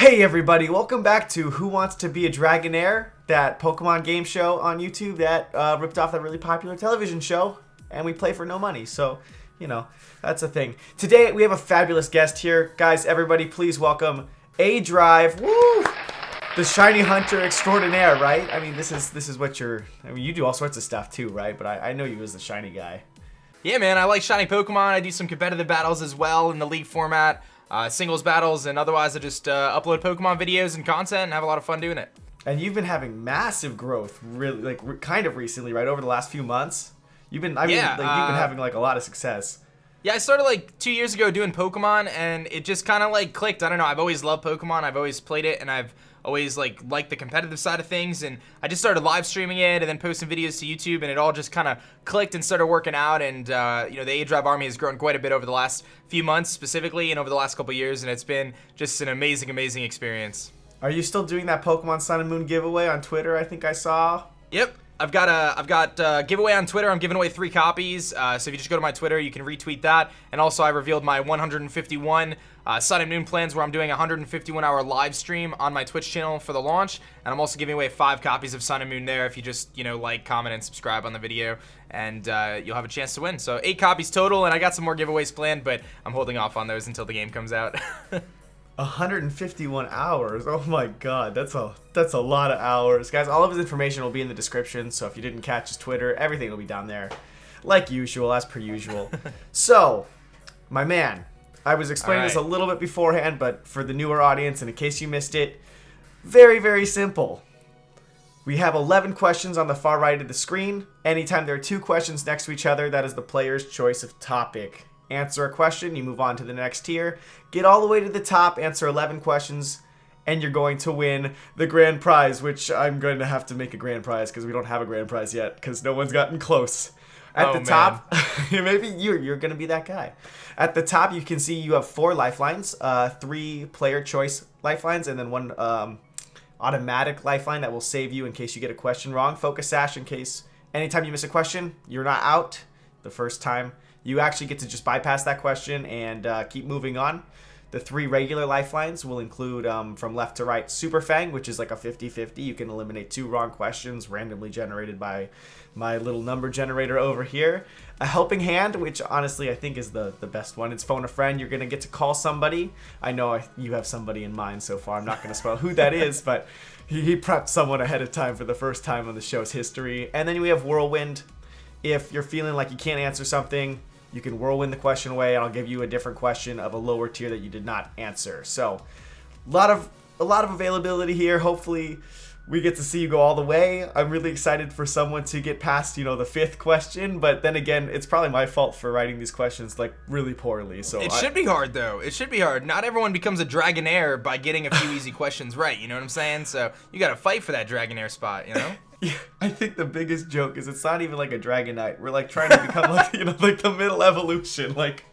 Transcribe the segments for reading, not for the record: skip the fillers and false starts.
Hey everybody, welcome back to Who Wants to Be a Dragonair, that Pokemon game show on YouTube that ripped off that really popular television show, and we play for no money, so, you know, that's a thing. Today we have a fabulous guest here. Guys, everybody please welcome ADrive, woo! The Shiny Hunter Extraordinaire, right? I mean, this is what you do all sorts of stuff too, right? But I know you as the Shiny guy. Yeah, man, I like shiny Pokemon. I do some competitive battles as well in the league format, singles battles, and otherwise I just upload Pokemon videos and content and have a lot of fun doing it. And you've been having massive growth, really, kind of recently, right? Over the last few months, you've been having like a lot of success. Yeah, I started like 2 years ago doing Pokemon, and it just kind of like clicked. I don't know. I've always loved Pokemon. I've always played it, and I've always liked the competitive side of things, and I just started live streaming it and then posting videos to YouTube, and it all just kind of clicked and started working out. And you know, the ADrive army has grown quite a bit over the last few months specifically, and over the last couple years, and it's been just an amazing experience. Are you still doing that Pokemon Sun and Moon giveaway on Twitter? I think I saw. Yep. I've got a giveaway on Twitter. I'm giving away 3 copies. So if you just go to my Twitter, you can retweet that. And also, I revealed my 151 Sun and Moon plans, where I'm doing a 151-hour live stream on my Twitch channel for the launch. And I'm also giving away 5 copies of Sun and Moon there if you just, you know, like, comment, and subscribe on the video. And you'll have a chance to win. So 8 copies total, and I got some more giveaways planned, but I'm holding off on those until the game comes out. 151 hours. Oh my god, that's a lot of hours. Guys, all of his information will be in the description, so if you didn't catch his Twitter, everything will be down there. Like usual, as per usual. So, my man, I was explaining this a little bit beforehand, but for the newer audience, and in case you missed it, very simple. We have 11 questions on the far right of the screen. Anytime there are 2 questions next to each other, that is the player's choice of topic. Answer a question, you move on to the next tier, get all the way to the top, answer 11 questions, and you're going to win the grand prize, which I'm going to have to make a grand prize because we don't have a grand prize yet because no one's gotten close. At the top, maybe you're going to be that guy. At the top, you can see you have 4 lifelines, 3 player choice lifelines, and then 1 automatic lifeline that will save you in case you get a question wrong. Focus Sash in case anytime you miss a question, you're not out the first time. You actually get to just bypass that question and keep moving on. The 3 regular lifelines will include, from left to right, Super Fang, which is like a 50-50. You can eliminate 2 wrong questions randomly generated by my little number generator over here. A Helping Hand, which honestly I think is the best one. It's Phone a Friend. You're going to get to call somebody. I know you have somebody in mind so far. I'm not going to spoil who that is, but he prepped someone ahead of time for the first time on the show's history. And then we have Whirlwind. If you're feeling like you can't answer something, you can whirlwind the question away, and I'll give you a different question of a lower tier that you did not answer. So, a lot of availability here. Hopefully, we get to see you go all the way. I'm really excited for someone to get past, you know, the 5th question. But then again, it's probably my fault for writing these questions like really poorly. So it should be hard though. It should be hard. Not everyone becomes a Dragonair by getting a few easy questions right. You know what I'm saying? So you got to fight for that Dragonair spot. You know. Yeah, I think the biggest joke is it's not even like a Dragonite. We're like trying to become like, you know, like the middle evolution. Like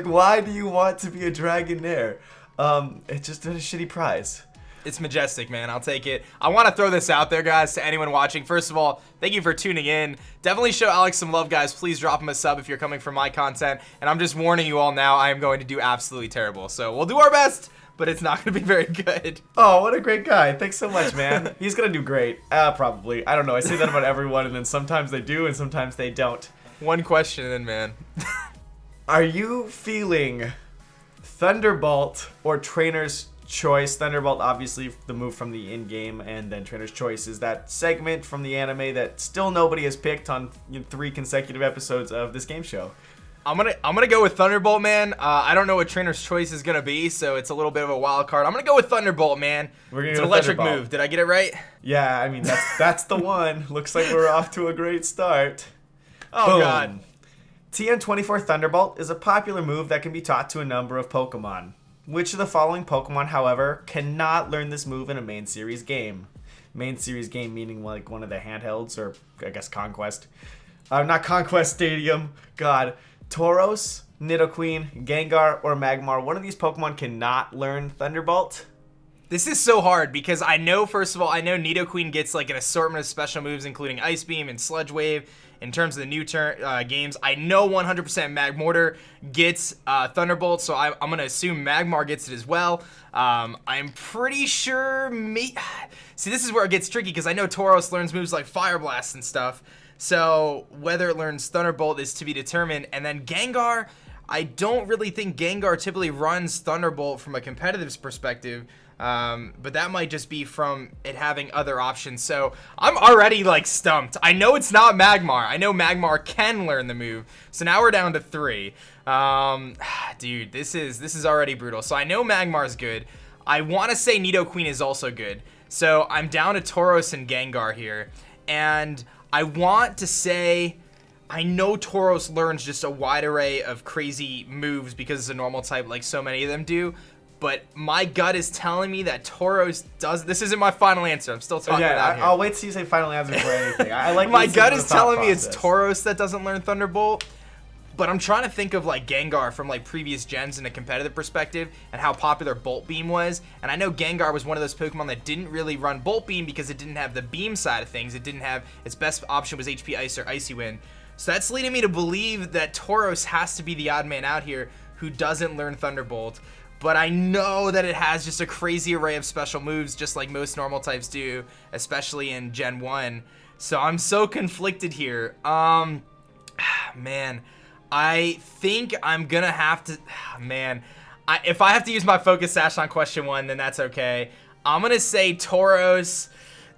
why do you want to be a Dragonair? It's just a shitty prize. It's majestic, man. I'll take it. I want to throw this out there, guys, to anyone watching. First of all, thank you for tuning in. Definitely show Alex some love, guys. Please drop him a sub if you're coming for my content. And I'm just warning you all now, I am going to do absolutely terrible. So we'll do our best, but it's not going to be very good. Oh, what a great guy. Thanks so much, man. He's going to do great. Probably. I don't know. I say that about everyone, and then sometimes they do, and sometimes they don't. One question, and then, man. Are you feeling Thunderbolt or Trainer's Choice? Thunderbolt, obviously, the move from the in-game, and then Trainer's Choice is that segment from the anime that still nobody has picked on 3 consecutive episodes of this game show. I'm gonna go with Thunderbolt, man. I don't know what Trainer's Choice is gonna be, so it's a little bit of a wild card. I'm gonna go with Thunderbolt, man. It's an electric move. Did I get it right? Yeah, I mean that's the one. Looks like we're off to a great start. Oh Boom. God. TN24 Thunderbolt is a popular move that can be taught to a number of Pokemon. Which of the following Pokemon, however, cannot learn this move in a main series game? Main series game meaning like one of the handhelds, or I guess Conquest. Not Conquest Stadium. God. Tauros, Nidoqueen, Gengar, or Magmar. One of these Pokemon cannot learn Thunderbolt. This is so hard because I know, first of all, I know Nidoqueen gets like an assortment of special moves, including Ice Beam and Sludge Wave. In terms of the new games, I know 100% Magmortar gets Thunderbolt, so I'm going to assume Magmar gets it as well. I'm pretty sure... See, this is where it gets tricky because I know Tauros learns moves like Fire Blast and stuff. So whether it learns Thunderbolt is to be determined. And then Gengar, I don't really think Gengar typically runs Thunderbolt from a competitive perspective. But that might just be from it having other options. So I'm already like stumped. I know it's not Magmar. I know Magmar can learn the move. So now we're down to 3. Dude, this is already brutal. So I know Magmar is good. I want to say Nidoqueen is also good. So I'm down to Tauros and Gengar here. And I want to say I know Tauros learns just a wide array of crazy moves because it's a normal type like so many of them do. But my gut is telling me that Tauros does. This isn't my final answer. I'm still talking about it. I'll wait till you say final answer for anything. I like my gut is telling me it's Tauros that doesn't learn Thunderbolt. But I'm trying to think of like Gengar from like previous gens in a competitive perspective and how popular Bolt Beam was. And I know Gengar was one of those Pokemon that didn't really run Bolt Beam because it didn't have the beam side of things. It didn't have, its best option was HP Ice or Icy Wind. So that's leading me to believe that Tauros has to be the odd man out here who doesn't learn Thunderbolt. But I know that it has just a crazy array of special moves, just like most normal types do, especially in Gen 1. So I'm so conflicted here. Man, I think I'm gonna have to, if I have to use my Focus Sash on question 1, then that's okay. I'm gonna say Tauros.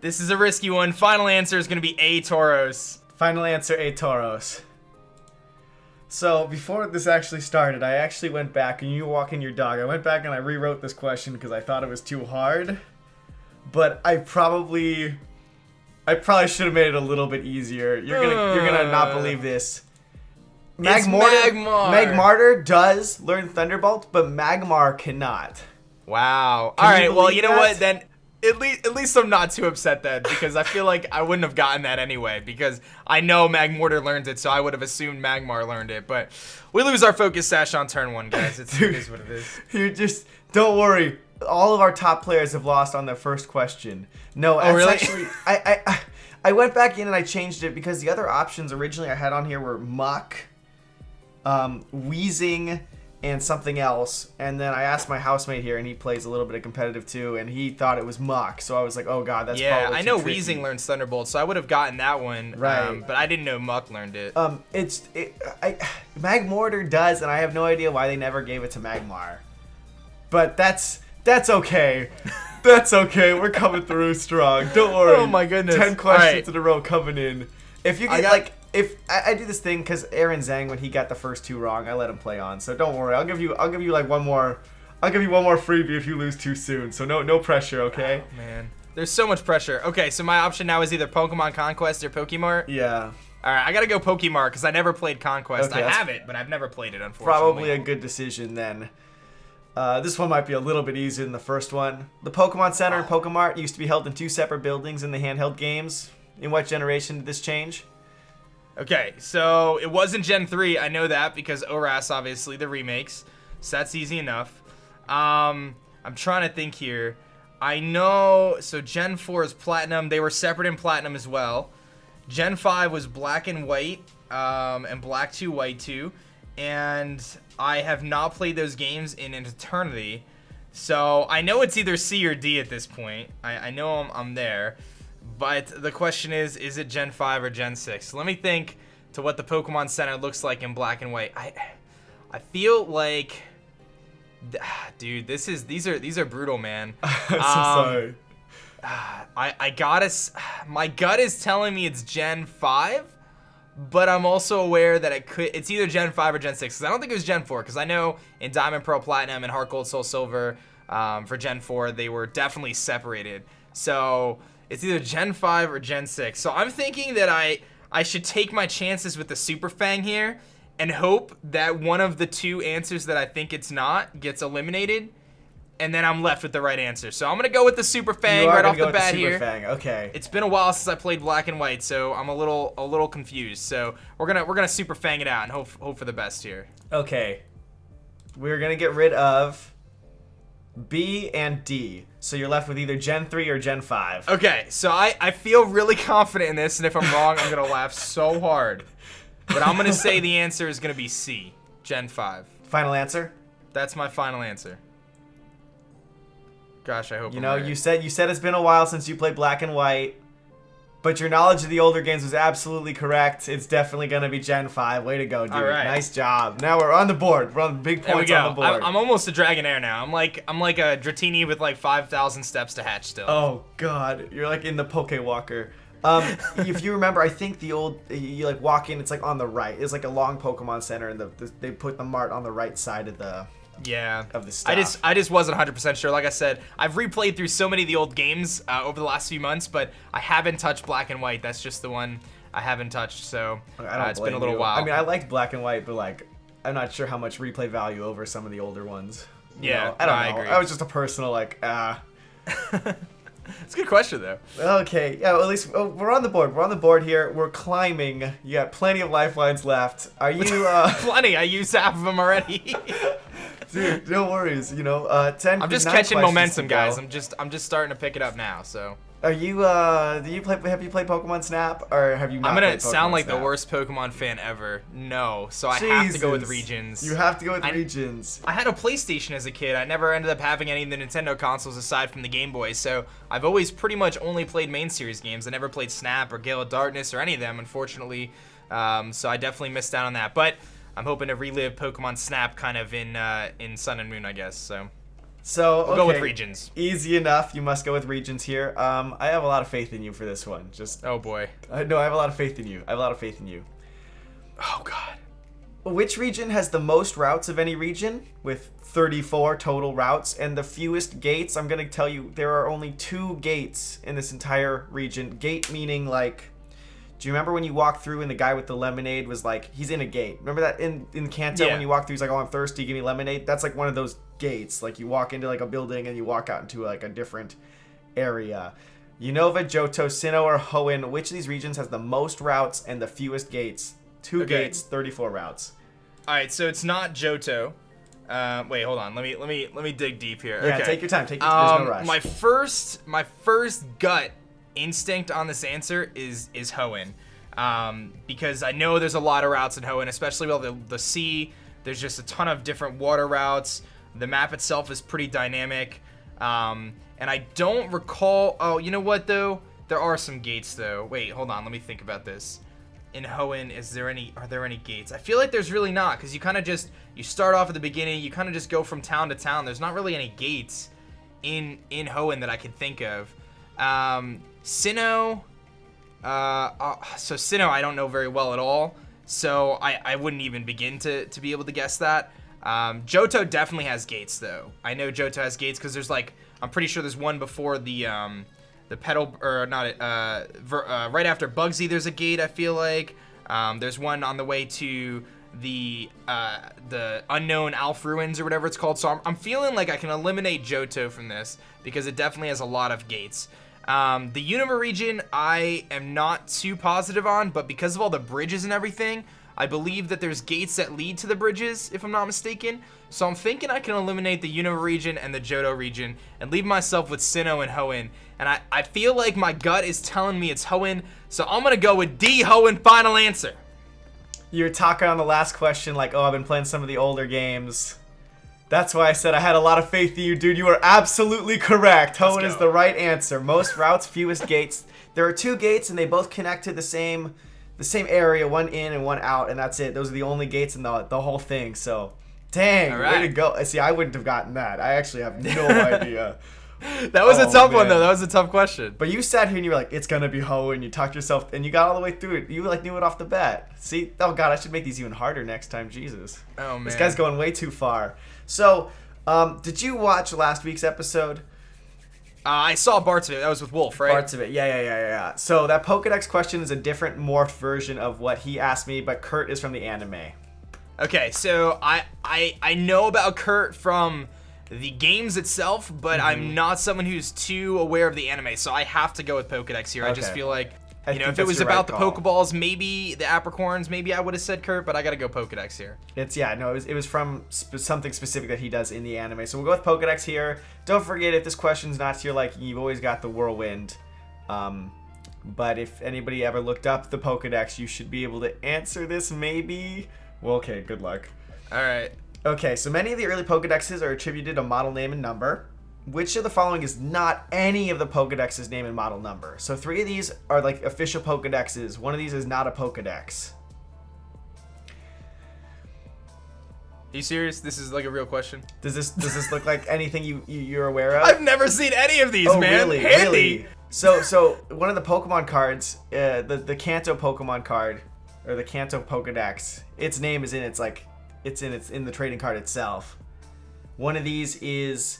This is a risky one. Final answer is gonna be A, Tauros. Final answer, A, Tauros. So before this actually started, I actually went back, and you walking your dog, I went back and I rewrote this question because I thought it was too hard. But I probably should have made it a little bit easier. You're gonna not believe this. Magmar does learn Thunderbolt, but Magmar cannot. Wow. All right. Well, you know what? Then at least I'm not too upset then, because I feel like I wouldn't have gotten that anyway, because I know Magmortar learns it, so I would have assumed Magmar learned it. But we lose our Focus Sash on turn 1, guys. It is what it is. You just don't worry. All of our top players have lost on their first question. No, really? Actually, I went back in and I changed it because the other options originally I had on here were Muck, Wheezing, and something else. And then I asked my housemate here, and he plays a little bit of competitive too, and he thought it was Muck. So I was like, oh god, that's probably too I know tricky. Wheezing learns Thunderbolt, so I would have gotten that one. Right. But I didn't know Muck learned it. Magmortar does, and I have no idea why they never gave it to Magmar. But that's okay. That's okay. We're coming through strong. Don't worry. Oh my goodness. 10 questions in a row coming in. If you get if I do this thing because Aaron Zhang, when he got the first 2 wrong, I let him play on. So don't worry. I'll give you like one more. I'll give you one more freebie if you lose too soon. So no pressure, okay? Oh, man, there's so much pressure. Okay, so my option now is either Pokemon Conquest or Pokemart. Yeah. All right, I gotta go Pokemart because I never played Conquest. Okay, I have it, but I've never played it, unfortunately. Probably a good decision then. This one might be a little bit easier than the first one. The Pokemon Center and Pokemart used to be held in 2 separate buildings in the handheld games. In what generation did this change? Okay, so it wasn't Gen 3. I know that because ORAS, obviously, the remakes. So that's easy enough. I'm trying to think here. I know, so Gen 4 is Platinum. They were separate in Platinum as well. Gen 5 was Black and White, and Black 2, White 2. And I have not played those games in an eternity. So I know it's either C or D at this point. I know I'm there. But the question is it Gen 5 or Gen 6? Let me think to what the Pokemon Center looks like in Black and White. I feel like, dude, these are brutal, man. I'm so sorry. My gut is telling me it's Gen 5, but I'm also aware that it's either Gen 5 or Gen 6, because I don't think it was Gen 4, because I know in Diamond, Pearl, Platinum, and Heart Gold, Soul Silver, for Gen 4, they were definitely separated. So it's either Gen 5 or Gen 6. So I'm thinking that I should take my chances with the Super Fang here and hope that one of the 2 answers that I think it's not gets eliminated, and then I'm left with the right answer. So I'm going to go with the Super Fang right off the bat here. Fang. Okay. It's been a while since I played Black and White, so I'm a little confused. So we're gonna Super Fang it out and hope for the best here. Okay. We're going to get rid of B, and D. So you're left with either Gen 3 or Gen 5. Okay, so I feel really confident in this, and if I'm wrong, I'm gonna laugh so hard. But I'm gonna say the answer is gonna be C, Gen 5. Final answer? That's my final answer. Gosh, I hope You I'm know, right. you said it's been a while since you played Black and White, but your knowledge of the older games was absolutely correct. It's definitely gonna be Gen 5. Way to go, dude. All right. Nice job. Now we're on the board. We're on big There we points go. on the board. I'm almost a Dragonair now. I'm like a Dratini with like 5,000 steps to hatch still. Oh God, you're like in the Pokewalker. If you remember, I think the old you like walk in, it's like on the right. It's like a long Pokemon Center, and they put the mart on the right side of the stuff. I just wasn't 100% sure. Like I said, I've replayed through so many of the old games over the last few months, but I haven't touched Black and White. That's just the one I haven't touched. So it's been a little while. I mean, I liked Black and White, but like, I'm not sure how much replay value over some of the older ones. You know? I don't know. agree. I was just a personal like, It's a good question though. Okay, yeah, well, at least we're on the board. We're on the board here. We're climbing. You got plenty of lifelines left. Are you? Plenty. I used half of them already. Dude, no worries. You know, 10. I'm just 9 catching questions momentum, to go. guys. I'm just starting to pick it up now. So. Are you? Have you played Pokemon Snap, or have you not? I'm gonna played Pokemon sound like Snap? the worst Pokemon fan ever. No, so I have to go with Jesus. regions. You have to go with regions. I had a PlayStation as a kid. I never ended up having any of the Nintendo consoles aside from the Game Boy, so I've always pretty much only played main series games. I never played Snap or Gale of Darkness or any of them, unfortunately. So I definitely missed out on that. But I'm hoping to relive Pokemon Snap kind of in Sun and Moon, I guess. So We'll go with regions. Easy enough. You must go with regions here. I have a lot of faith in you for this one. Oh boy. No, I have a lot of faith in you. Oh god. Which region has the most routes of any region, with 34 total routes, and the fewest gates? I'm gonna tell you there are only 2 gates in this entire region. Gate meaning like, do you remember when you walked through and the guy with the lemonade was like, he's in a gate? Remember that in Kanto when you walk through, he's like, oh, I'm thirsty, give me lemonade? That's like one of those gates. Like you walk into like a building and you walk out into like a different area. Unova, Johto, Sinnoh, or Hoenn, which of these regions has the most routes and the fewest gates? 2 gates, 34 routes. All right, so it's not Johto. Wait, hold on. Let me dig deep here. Yeah, okay. take your time. There's no rush. My first gut instinct on this answer is Hoenn, because I know there's a lot of routes in Hoenn, especially with the sea. There's just a ton of different water routes. The map itself is pretty dynamic, and I don't recall. Oh, you know what though? There are some gates though. Wait, hold on. Let me think about this. In Hoenn, are there any gates? I feel like there's really not, because you kind of you start off at the beginning. You kind of just go from town to town. There's not really any gates in Hoenn that I can think of. Sinnoh, so Sinnoh I don't know very well at all, so I wouldn't even begin to be able to guess that. Johto definitely has gates though. I know Johto has gates because there's like, I'm pretty sure there's one before the pedal, or not, right after Bugsy there's a gate, I feel like. There's one on the way to the unknown Alph Ruins or whatever it's called, so I'm feeling like I can eliminate Johto from this because it definitely has a lot of gates. The Unova region I am not too positive on, but because of all the bridges and everything, I believe that there's gates that lead to the bridges, if I'm not mistaken. So I'm thinking I can eliminate the Unova region and the Johto region and leave myself with Sinnoh and Hoenn. And I feel like my gut is telling me it's Hoenn, so I'm gonna go with D, Hoenn, final answer. You're talking on the last question like, oh, I've been playing some of the older games. That's why I said I had a lot of faith in you, dude. You are absolutely correct. Hoenn is the right answer. Most routes, fewest gates. There are 2 gates, and they both connect to the same area, one in and one out, and that's it. Those are the only gates in the whole thing. So, dang, way to go. See, I wouldn't have gotten that. I actually have no idea. That was a tough one, though. That was a tough question. But you sat here and you were like, it's going to be Hoenn. You talked yourself, and you got all the way through it. You like knew it off the bat. See? Oh, God, I should make these even harder next time. Jesus. Oh, man. This guy's going way too far. So, did you watch last week's episode? I saw parts of it. That was with Wolf, right? Parts of it. Yeah. So that Pokedex question is a different morphed version of what he asked me, but Kurt is from the anime. Okay, so I know about Kurt from the games itself, but I'm not someone who's too aware of the anime, so I have to go with Pokedex here. I just feel like You know, if it was about the Pokeballs, maybe the Apricorns, maybe I would have said Kurt, but I gotta go Pokedex here. It was from something specific that he does in the anime. So we'll go with Pokedex here. Don't forget, if this question's not to your liking, you've always got the Whirlwind. But if anybody ever looked up the Pokedex, you should be able to answer this, maybe. Well, okay, good luck. All right. Okay, so many of the early Pokedexes are attributed to model name and number. Which of the following is not any of the Pokedex's name and model number? So 3 of these are like official Pokedexes. 1 of these is not a Pokedex. Are you serious? This is like a real question. Does this look like anything you're aware of? I've never seen any of these, man. Really? Handy. Really? So one of the Pokemon cards, the Kanto Pokemon card, or the Kanto Pokedex, its name is in in the trading card itself. One of these is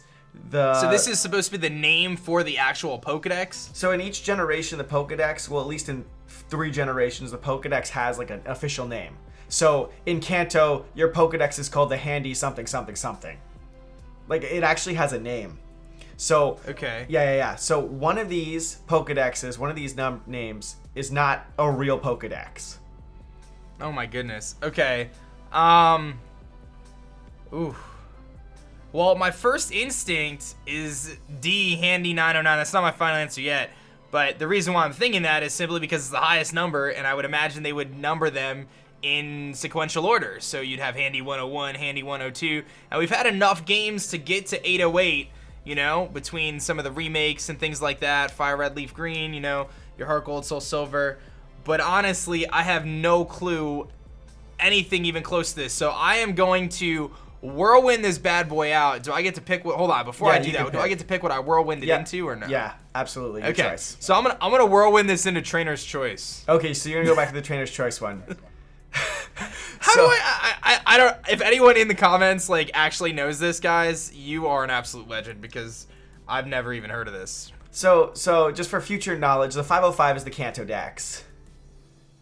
So this is supposed to be the name for the actual Pokedex? So in each generation, the Pokedex, well, at least in 3 generations, the Pokedex has like an official name. So in Kanto, your Pokedex is called the Handy something something something. Like, it actually has a name. So okay. Yeah. So one of these Pokedexes, one of these names is not a real Pokedex. Oh my goodness. Okay. Ooh. Well, my first instinct is D, Handy 909. That's not my final answer yet. But the reason why I'm thinking that is simply because it's the highest number, and I would imagine they would number them in sequential order. So you'd have Handy 101, Handy 102. And we've had enough games to get to 808, you know, between some of the remakes and things like that. Fire Red, Leaf Green, you know, your Heart Gold, Soul Silver. But honestly, I have no clue anything even close to this. So I am going to whirlwind this bad boy out. Do I get to pick what? Hold on, before I do that, do I get to pick what I whirlwinded into or no? Yeah, absolutely. Your okay, choice. So I'm gonna whirlwind this into Trainer's Choice. Okay, so you're gonna go back to the Trainer's Choice one. How do I don't. If anyone in the comments like actually knows this, guys, you are an absolute legend because I've never even heard of this. So just for future knowledge, the 505 is the Kanto Dex.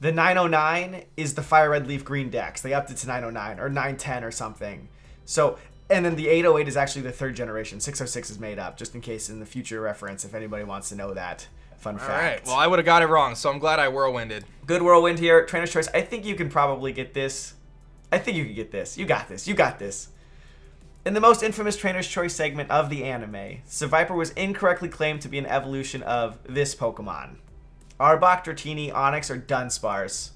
The 909 is the Fire Red Leaf Green Dex. They upped it to 909 or 910 or something. So, and then the 808 is actually the 3rd generation. 606 is made up, just in case in the future reference, if anybody wants to know that. Fun fact. All right. Well, I would have got it wrong, so I'm glad I whirlwinded. Good whirlwind here. Trainer's Choice. I think you can probably get this. I think you can get this. You got this. You got this. In the most infamous Trainer's Choice segment of the anime, Seviper was incorrectly claimed to be an evolution of this Pokemon. Arbok, Dratini, Onix, or Dunsparce?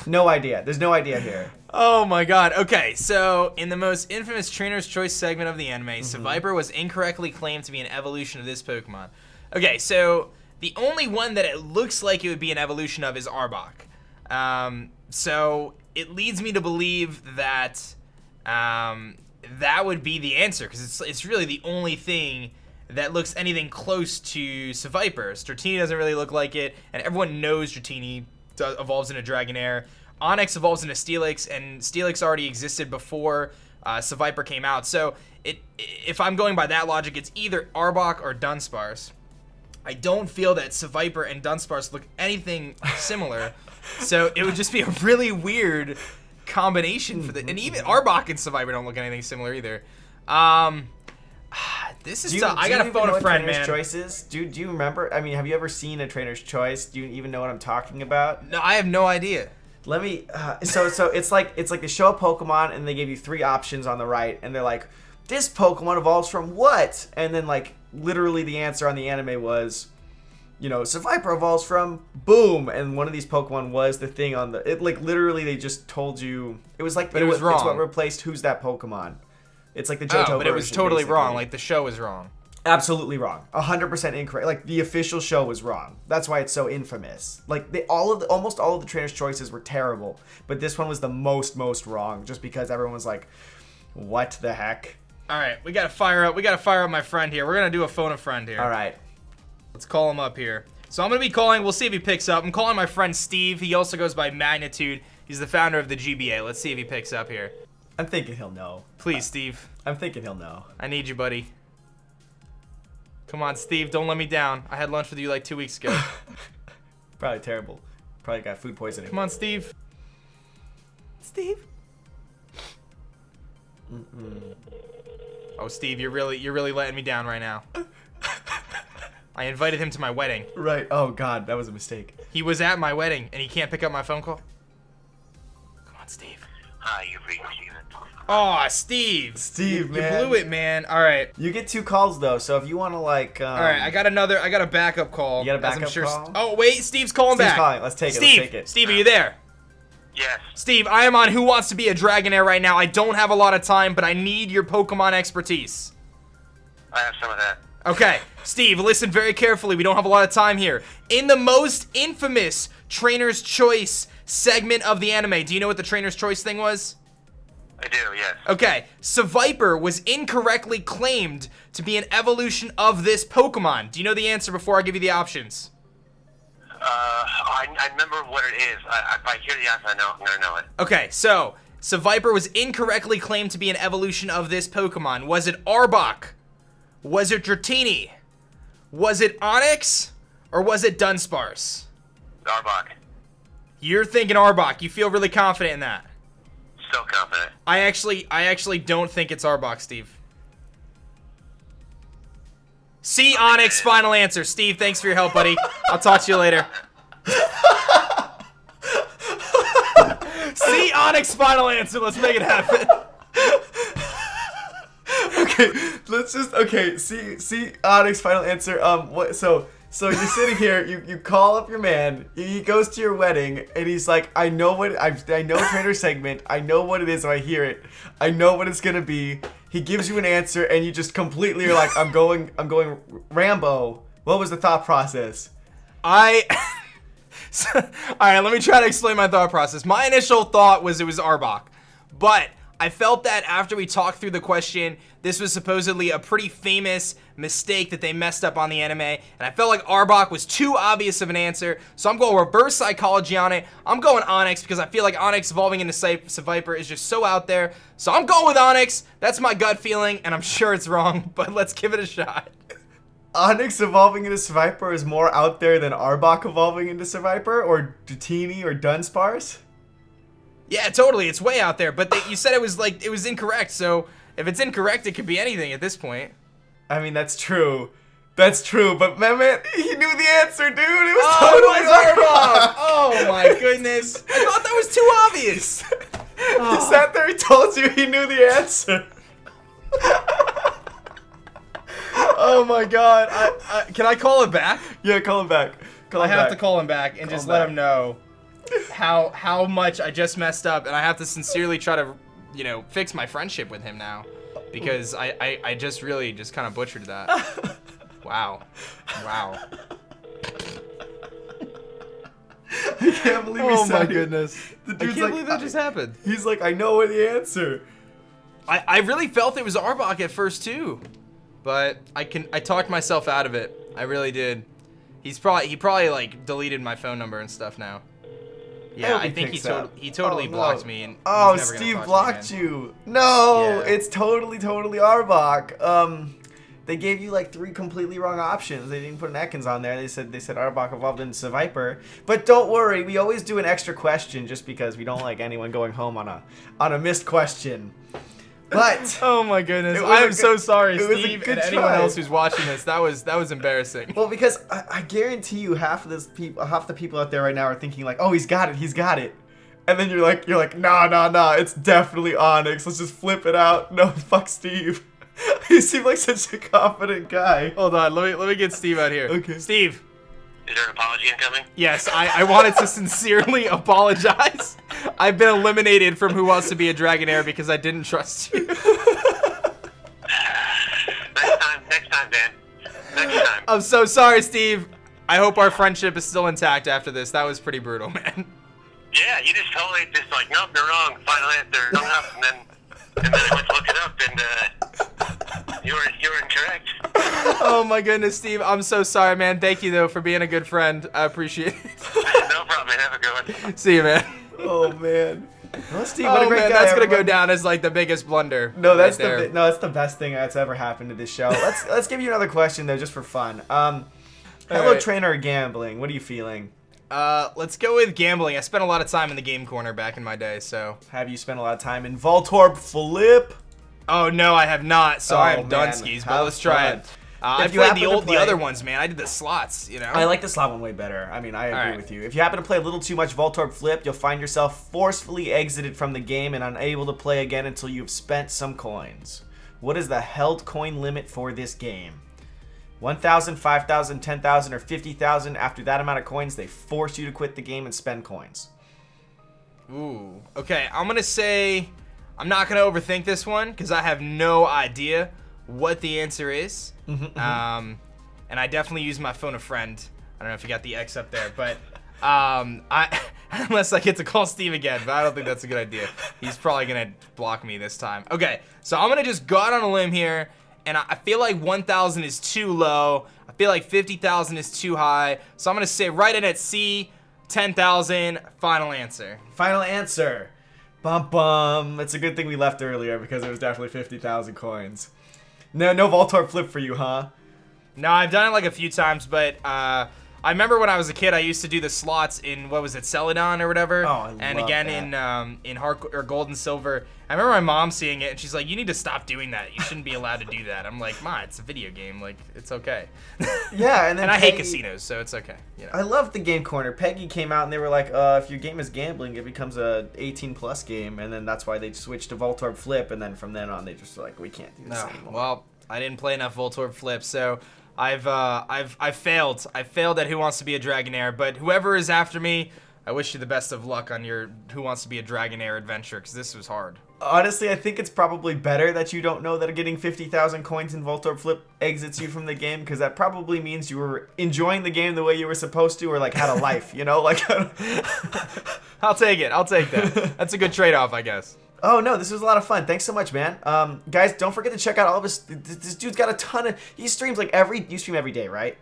No idea. There's no idea here. Oh my god. Okay, so in the most infamous Trainer's Choice segment of the anime, Seviper was incorrectly claimed to be an evolution of this Pokemon. Okay, so the only one that it looks like it would be an evolution of is Arbok. So it leads me to believe that that would be the answer, because it's really the only thing that looks anything close to Seviper. Dratini doesn't really look like it, and everyone knows Dratini evolves into Dragonair. Onix evolves into Steelix, and Steelix already existed before Seviper came out. So if I'm going by that logic, it's either Arbok or Dunsparce. I don't feel that Seviper and Dunsparce look anything similar, so it would just be a really weird combination for the. And even Arbok and Seviper don't look anything similar either. This is tough. I gotta phone a friend, man. Choices? Do you remember? I mean, have you ever seen a Trainer's Choice? Do you even know what I'm talking about? No, I have no idea. Let me. So it's like they show a Pokemon and they give you 3 options on the right, and they're like, this Pokemon evolves from what? And then like literally the answer on the anime was, you know, Seviper evolves from boom, and one of these Pokemon was the thing on the. It like literally they just told you it was like. But it was wrong. It's what replaced Who's That Pokemon. It's like the Johto version. But it was totally basically wrong. Like the show was wrong. Absolutely wrong. 100% incorrect. Like the official show was wrong. That's why it's so infamous. Like almost all of the Trainer's Choices were terrible, but this one was the most wrong, just because everyone was like, "What the heck?" All right, we gotta fire up my friend here. We're gonna do a phone a friend here. All right, let's call him up here. So I'm gonna be calling. We'll see if he picks up. I'm calling my friend Steve. He also goes by Magnitude. He's the founder of the GBA. Let's see if he picks up here. I'm thinking he'll know. Please, Steve. I'm thinking he'll know. I need you, buddy. Come on, Steve. Don't let me down. I had lunch with you like 2 weeks ago. Probably terrible. Probably got food poisoning. Come on, Steve. Steve. Mm-mm. Oh, Steve, you're really letting me down right now. I invited him to my wedding. Right. Oh God, that was a mistake. He was at my wedding, and he can't pick up my phone call. Come on, Steve. Hi, you've reached Steven. Oh, Steve. Steve, you man. blew it, man. All right. You get 2 calls though, so if you want to like. All right, I got a backup call. You got a as I'm backup call? Oh wait, Steve's calling Steve's back. calling. Let's take it. Steve, Let's take it. Steve, are you there? Yes. Steve, I am on Who Wants to Be a Dragonair right now. I don't have a lot of time, but I need your Pokemon expertise. I have some of that. Okay, Steve, listen very carefully. We don't have a lot of time here. In the most infamous Trainer's Choice segment of the anime, do you know what the Trainer's Choice thing was? I do, yes. Okay, Seviper was incorrectly claimed to be an evolution of this Pokemon. Do you know the answer before I give you the options? I remember what it is. If I hear the answer, I'm gonna know it. Okay, so Seviper was incorrectly claimed to be an evolution of this Pokemon. Was it Arbok? Was it Dratini? Was it Onix? Or was it Dunsparce? Arbok. You're thinking Arbok. You feel really confident in that. Still confident. I actually don't think it's Arbok, Steve. C Onix, final answer. Steve, thanks for your help, buddy. I'll talk to you later. C Onix, final answer. Let's make it happen. Okay, let's just see Onyx final answer. So you're sitting here, you call up your man, he goes to your wedding, and he's like, I know trainer segment, I know what it is when I hear it, I know what it's gonna be. He gives you an answer, and you just completely are like, I'm going Rambo. What was the thought process? Alright, let me try to explain my thought process. My initial thought was it was Arbok, but I felt that after we talked through the question, this was supposedly a pretty famous mistake that they messed up on the anime, and I felt like Arbok was too obvious of an answer, so I'm going reverse psychology on it. I'm going Onix because I feel like Onix evolving into Seviper is just so out there, so I'm going with Onix. That's my gut feeling, and I'm sure it's wrong, but let's give it a shot. Onyx evolving into Seviper is more out there than Arbok evolving into Seviper, or Dratini, or Dunsparce? Yeah, totally. It's way out there, but you said it was incorrect, so if it's incorrect, it could be anything at this point. I mean, that's true. That's true, but man, he knew the answer, dude. It was totally Arbok. Oh my goodness. I thought that was too obvious. He sat there, he told you he knew the answer. Oh my god. Can I call him back? Yeah, call him back. I have to call him back and just let him know how much I just messed up, and I have to sincerely try to, fix my friendship with him now, because I just really just kind of butchered that. Wow. I can't believe he said my it. goodness. The I dude's can't like, believe that just happened. He's like, I know the answer. I really felt it was Arbok at first too, but I talked myself out of it. I really did. He probably like deleted my phone number and stuff now. Yeah, I think he totally blocked me, and oh, he's never Steve gonna blocked me again. you. No, Yeah. it's totally Arbok. They gave you like 3 completely wrong options. They didn't put an Ekans on there. They said Arbok evolved into Seviper. But don't worry, we always do an extra question just because we don't like anyone going home on a missed question. But oh my goodness, was I a am so good- sorry, it was a Steve, good and anyone try. else who's watching this. That was embarrassing. well, because I guarantee you half the people out there right now are thinking like, oh, he's got it. And then you're like, nah, it's definitely Onix. Let's just flip it out. No, fuck Steve. You seem like such a confident guy. Hold on, let me get Steve out here. Okay. Steve. Is there an apology incoming? Yes, I wanted to sincerely apologize. I've been eliminated from Who Wants to Be a Dragonair because I didn't trust you. Next time, Dan. Next time. I'm so sorry, Steve. I hope our friendship is still intact after this. That was pretty brutal, man. Yeah, you just totally just like, nope, you're wrong. Final answer, hung up, and then I went to look it up, and you were incorrect. Oh my goodness, Steve. I'm so sorry, man. Thank you though for being a good friend. I appreciate it. No problem, man. Have a good one. See you, man. Oh man. Well, Steve, what a Oh great man, guy. that's gonna go everyone. down as like the biggest blunder. No, that's right there. that's the best thing that's ever happened to this show. Let's give you another question though, just for fun. Hello, right. trainer or gambling. What are you feeling? Let's go with gambling. I spent a lot of time in the game corner back in my day, so. Have you spent a lot of time in Voltorb Flip? Oh no, I have not. So I am man, Dunskies, but have let's try fun. it. I played the other ones, man. I did the slots, you know. I like the slot one way better. I mean, I agree Alright. with you. If you happen to play a little too much Voltorb Flip, you'll find yourself forcefully exited from the game and unable to play again until you've spent some coins. What is the held coin limit for this game? 1,000, 5,000, 10,000, or 50,000. After that amount of coins, they force you to quit the game and spend coins. Ooh. Okay, I'm gonna say I'm not gonna overthink this one because I have no idea what the answer is. And I definitely use my phone a friend. I don't know if you got the X up there, but I unless I get to call Steve again, but I don't think that's a good idea. He's probably gonna block me this time. Okay, so I'm gonna just go out on a limb here, and I feel like 1,000 is too low. I feel like 50,000 is too high, so I'm gonna say right in at C, 10,000. Final answer. Final answer. Bum bum. It's a good thing we left earlier because it was definitely 50,000 coins. No Voltorb Flip for you, huh? No, I've done it like a few times, but I remember when I was a kid, I used to do the slots in, what was it, Celadon or whatever. Oh, I and love again that. in Hard or Gold and Silver. I remember my mom seeing it, and she's like, "You need to stop doing that. You shouldn't be allowed to do that." I'm like, "Ma, it's a video game. Like, it's okay." Yeah, and then and I hate casinos, so it's okay. You know. I love the Game Corner. Peggy came out and they were like, if your game is gambling, it becomes a 18+ game, and then that's why they switched to Voltorb Flip, and then from then on they just were like, we can't do this anymore. Well, I didn't play enough Voltorb Flip, so I've failed. I failed at Who Wants to Be a Dragonair, but whoever is after me, I wish you the best of luck on your Who Wants to Be a Dragonair adventure, because this was hard. Honestly, I think it's probably better that you don't know that getting 50,000 coins in Voltorb Flip exits you from the game, because that probably means you were enjoying the game the way you were supposed to, or like had a life, you know? Like, I'll take it. I'll take that. That's a good trade-off, I guess. Oh no, this was a lot of fun. Thanks so much, man. Guys, don't forget to check out all of his. This dude's got a ton of. He streams like you stream every day, right?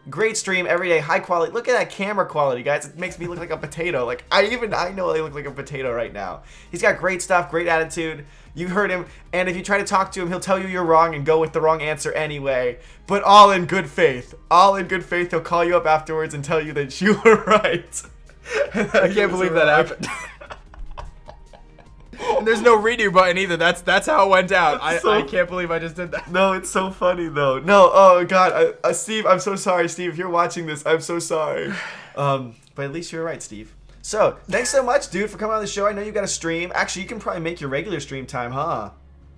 Great stream every day, high quality. Look at that camera quality, guys. It makes me look like a potato. Like I know I look like a potato right now. He's got great stuff, great attitude. You heard him, and if you try to talk to him, he'll tell you you're wrong and go with the wrong answer anyway. But all in good faith. All in good faith, he'll call you up afterwards and tell you that you were right. I can't believe that happened. And there's no redo button either. That's how it went down. I can't believe I just did that. No, it's so funny though. No, oh god, Steve, I'm so sorry, Steve. If you're watching this, I'm so sorry. But at least you're right, Steve. So thanks so much, dude, for coming on the show. I know you got a stream. Actually, you can probably make your regular stream time, huh?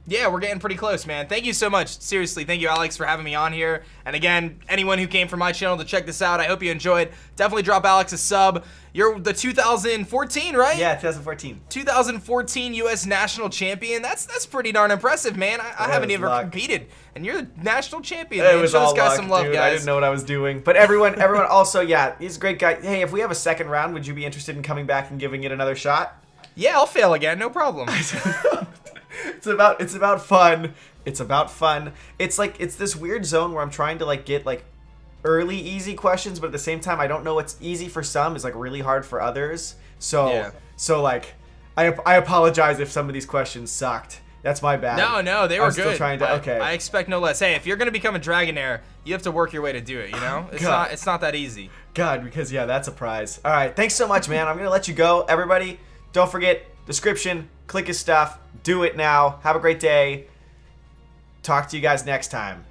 Yeah, we're getting pretty close, man. Thank you so much. Seriously, thank you, Alex, for having me on here. And again, anyone who came from my channel to check this out, I hope you enjoyed. Definitely drop Alex a sub. You're the 2014, right? Yeah, 2014. 2014 U.S. National Champion. That's pretty darn impressive, man. I haven't even competed, and you're the national champion. It Man. was Show all this guy luck, some love, dude. guys. I didn't know what I was doing. But everyone also, yeah, he's a great guy. Hey, if we have a second round, would you be interested in coming back and giving it another shot? Yeah, I'll fail again. No problem. It's about fun. It's about fun. It's like it's this weird zone where I'm trying to like get like early easy questions, but at the same time I don't know what's easy for some is like really hard for others. So like I apologize if some of these questions sucked. That's my bad. No, they were I'm good. Still trying to, okay. I expect no less. Hey, if you're gonna become a Dragonair, you have to work your way to do it. You know, it's not that easy. God, because yeah, that's a prize. All right, thanks so much, man. I'm gonna let you go. Everybody, don't forget description. Click his stuff. Do it now. Have a great day. Talk to you guys next time.